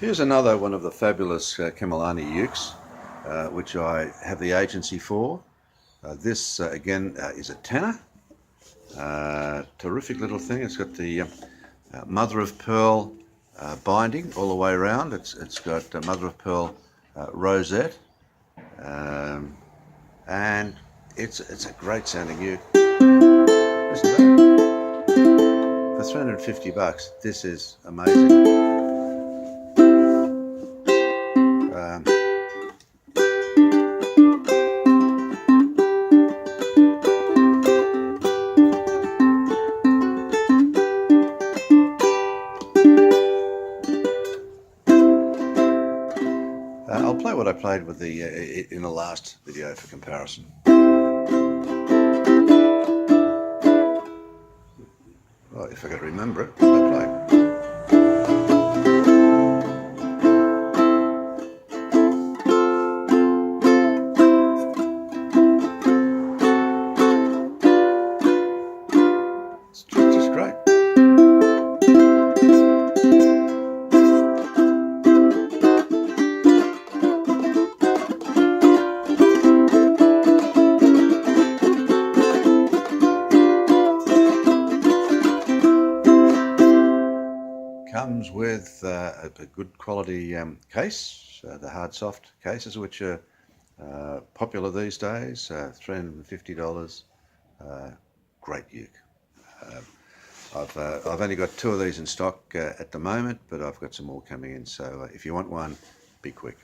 Here's another one of the fabulous Kamalani ukes, which I have the agency for. This again is a tenor. Terrific little thing. It's got the mother of pearl binding all the way around. It's got mother of pearl rosette, and it's a great sounding uke. Listen to that. For 350 bucks, this is amazing. I'll play what I played with the in the last video for comparison. Well, if I could remember it, I'll play. It's just great. Comes with a good quality case, the hard soft cases, which are popular these days, $350, great uke. I've only got 2 of these in stock at the moment, but I've got some more coming in, so if you want one, be quick.